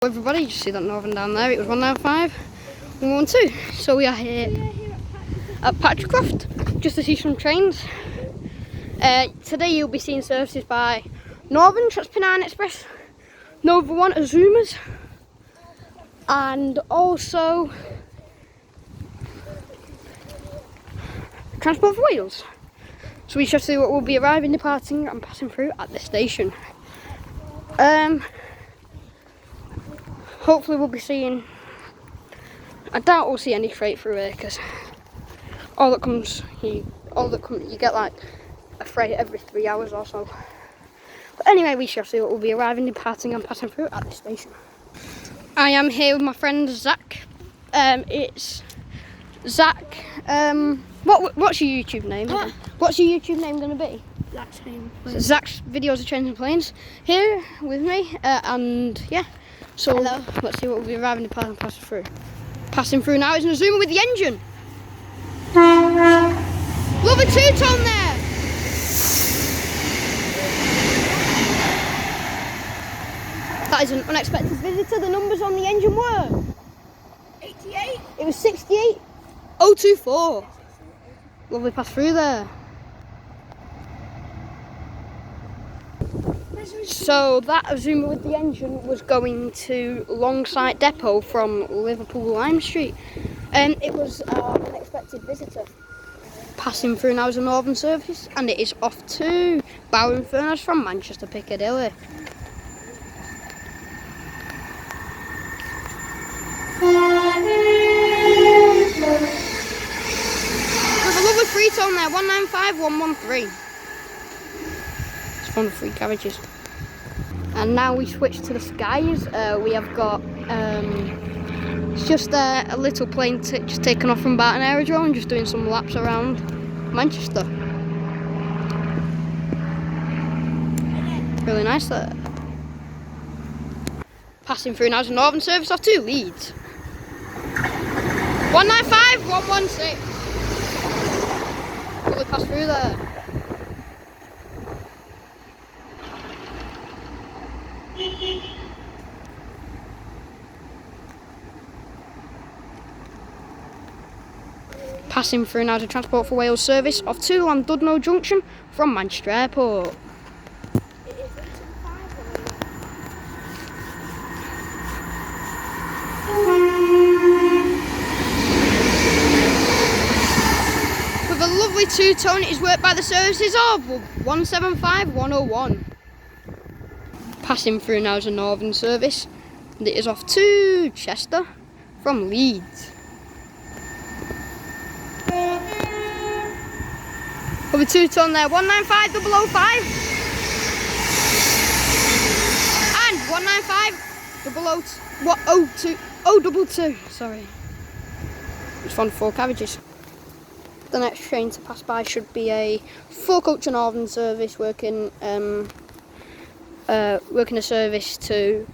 Everybody, you see that northern down there? It was 195, 112. So we are here at Patricroft just to see some trains. Today you'll be seeing services by Northern, that's Pennine Express, Nova 1 Azumas, and also Transport for Wales. So we shall see what will be arriving, departing and passing through at this station. Hopefully we'll be seeing, I doubt we'll see any freight through here because you get like a freight every 3 hours or so. But anyway, we shall see what will be arriving, departing and passing through at this station. I am here with my friend Zach. It's Zach. What's your YouTube name? What? What's your YouTube name going to be? Zach's Videos of Trains and Planes. Here with me, and yeah. So hello. Let's see what will be arriving, departing, passing through. Passing through now is an Azuma with the engine. Love a two-tone there. That is an unexpected visitor. The numbers on the engine were 88. It was 68024. Lovely pass through there. So that Azuma with the engine was going to Longside Depot from Liverpool Lime Street, and it was an unexpected visitor. Passing through now is a Northern service, and it is off to Bower & Furness from Manchester Piccadilly. With a lovely three-tone there, 195, 113. It's one of the three carriages. And now we switch to the skies. We have got it's just a little plane just taken off from Barton Aerodrome and just doing some laps around Manchester. Really nice there. Passing through now is a Northern service off to Leeds. 195, 116. Really pass through there. Passing through now to Transport for Wales service off to Llandudno Junction from Manchester Airport. With a lovely two-tone, it is worked by the services of 175, 101. Passing through now is a Northern service, and it is off to Chester from Leeds. With a two-tone there, 195 005 and 195 022. Sorry, it's one 4 carriages. The next train to pass by should be a 4-coach Northern service working a service to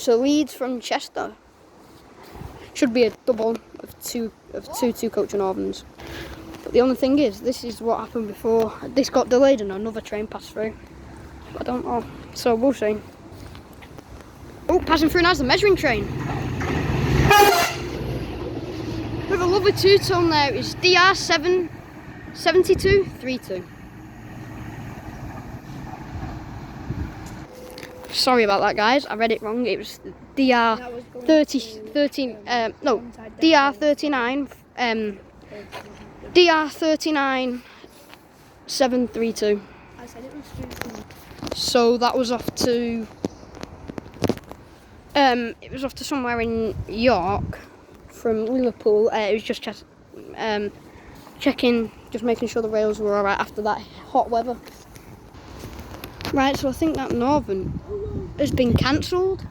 Leeds from Chester. Should be a double of two 2-coach Northerns. But the only thing is, this is what happened before. This got delayed and another train passed through. I don't know. So we'll see. Oh, passing through now is the measuring train. With a lovely two-tone there is DR 7232. Sorry about that, guys. I read it wrong. It was DR 39 DR 39 732. So that was off to it was off to somewhere in York from Liverpool. It was just checking, just making sure the rails were alright after that hot weather. Right, so I think that Northern has been cancelled.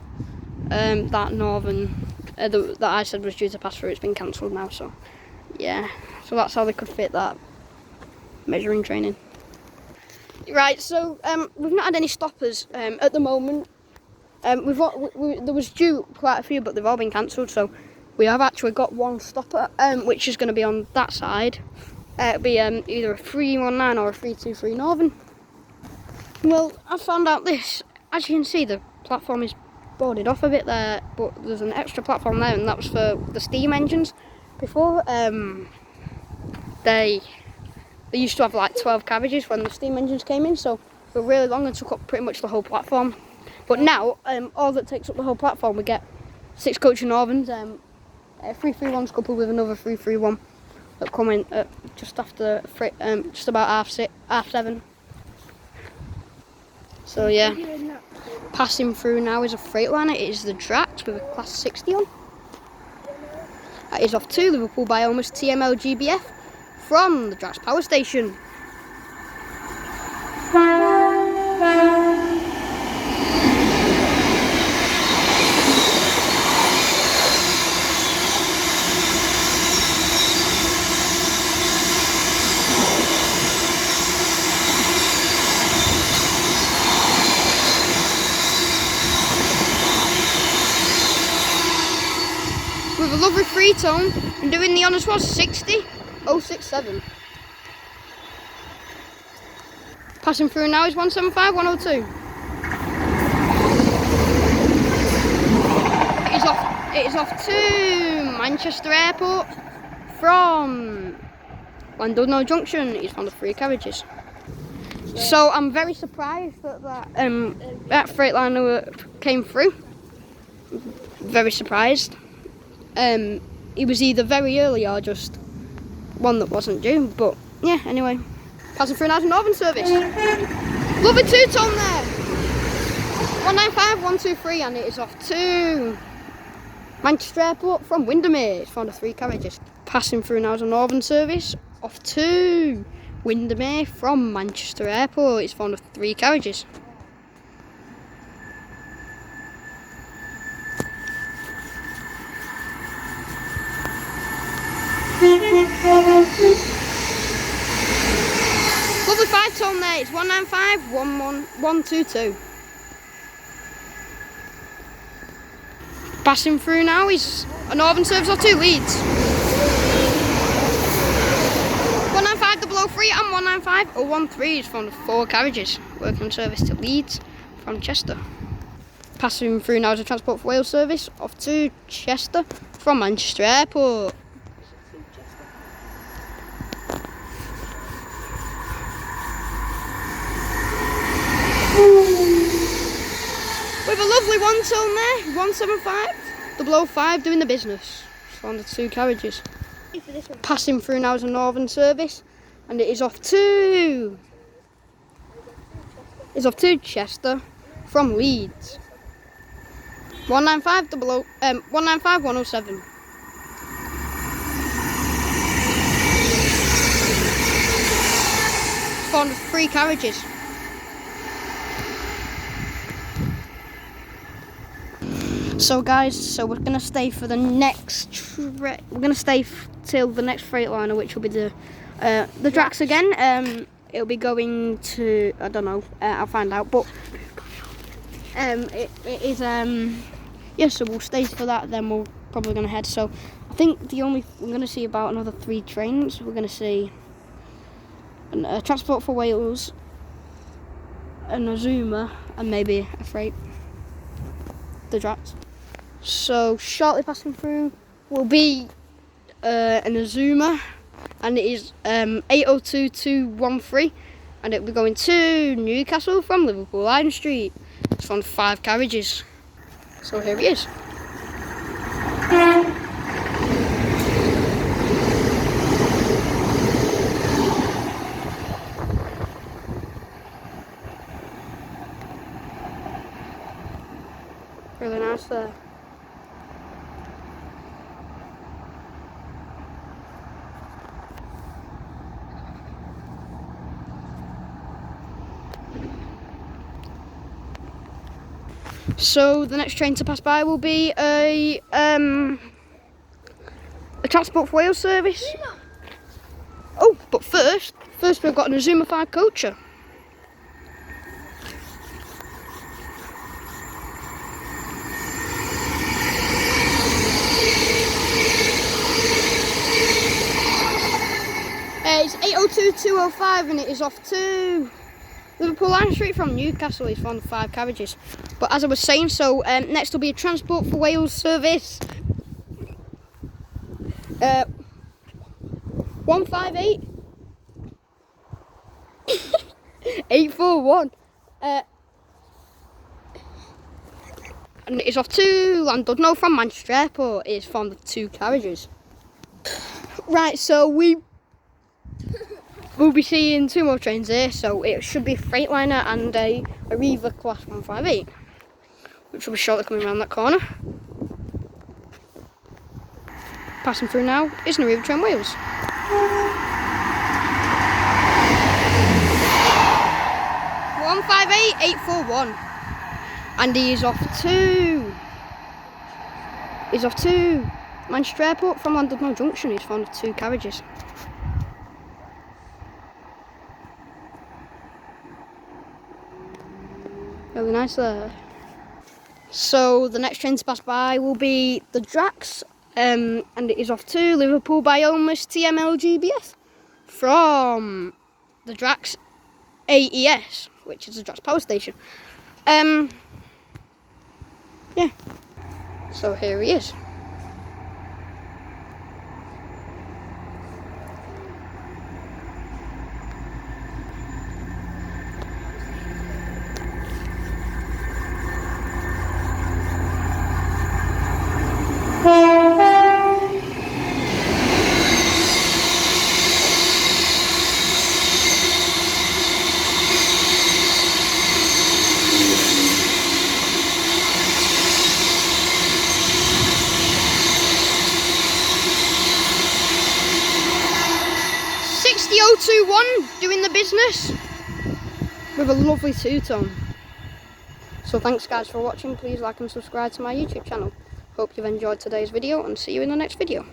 That Northern that I said was due to pass through, it's been cancelled now, so yeah. So that's how they could fit that measuring train in. Right, so we've not had any stoppers at the moment. There was due quite a few, but they've all been cancelled, so we have actually got one stopper, which is going to be on that side. It'll be either a 319 or a 323 Northern. Well, I found out this. As you can see, the platform is boarded off a bit there, but there's an extra platform there, and that was for the steam engines. Before, they used to have like 12 carriages when the steam engines came in, so they were really long and took up pretty much the whole platform. But now, all that takes up the whole platform, we get 6 coach Northerns, 331s coupled with another 331 that come in just after just about half 7. So yeah, passing through now is a Freightliner. It is the Drax with a Class 60 on. That is off to Liverpool by almost TML GBF from the Drax Power Station. With a lovely free tone, and doing the honours was 60.067. Passing through now is 175.102. It is off to Manchester Airport from Llandudno Junction. It's one of 3 carriages. So I'm very surprised that that Freightliner came through. Very surprised. It was either very early or just one that wasn't due, but yeah, anyway. Passing through now to Northern service. Lovely 2-tone there. 195.123, and it is off to Manchester Airport from Windermere. It's found of 3 carriages. Passing through now to Northern service, off to Windermere from Manchester Airport. It's found of 3 carriages. Lovely 5-tone there, it's 195.122. Passing through now is a Northern service or 2 Leeds. 195.003 and 195.013 is from the 4 carriages. Working service to Leeds from Chester. Passing through now is a Transport for Wales service off to Chester from Manchester Airport. With a lovely 1-tone there, 175.005 doing the business. On the 2 carriages. Passing through now is a Northern service, and it is off to Chester from Leeds. 195.107. On the 3 carriages. So guys, we're gonna stay for the next. We're gonna stay till the next Freightliner, which will be the Drax again. It'll be going to, I don't know. I'll find out. But it is yeah. So we'll stay for that. Then we're probably gonna head. So I think we're gonna see about another 3 trains. We're gonna see a Transport for Wales, an Azuma, and maybe a freight. The Drax. So shortly passing through will be an Azuma, and it is 802213, and it will be going to Newcastle from Liverpool Line Street. It's on 5 carriages. So here he is. Really nice there. So the next train to pass by will be a Transport for Wales service. Oh, but first we've got an Azuma 5 coacher. It's 802205, and it is off to Liverpool line straight from Newcastle is found 5 carriages. But as I was saying, so next will be a Transport for Wales service. 158 841. And it is off to Llandudno from Manchester Airport. It is found with 2 carriages. Right, so we'll be seeing 2 more trains here. So it should be a Freightliner and a Arriva Class 158, which will be shortly coming around that corner. Passing through now is an Arriva Train Wales. (158.841), and he's off to Manchester Airport from Llandudno Junction. He's found with 2 carriages. Really nice there. So the next train to pass by will be the Drax, and it is off to Liverpool by Olmos TMLGBS from the Drax AES, which is the Drax power station. Yeah. So here he is. Doing the business with a lovely 2-tone. So thanks guys for watching. Please like and subscribe to my YouTube channel. Hope you've enjoyed today's video and see you in the next video.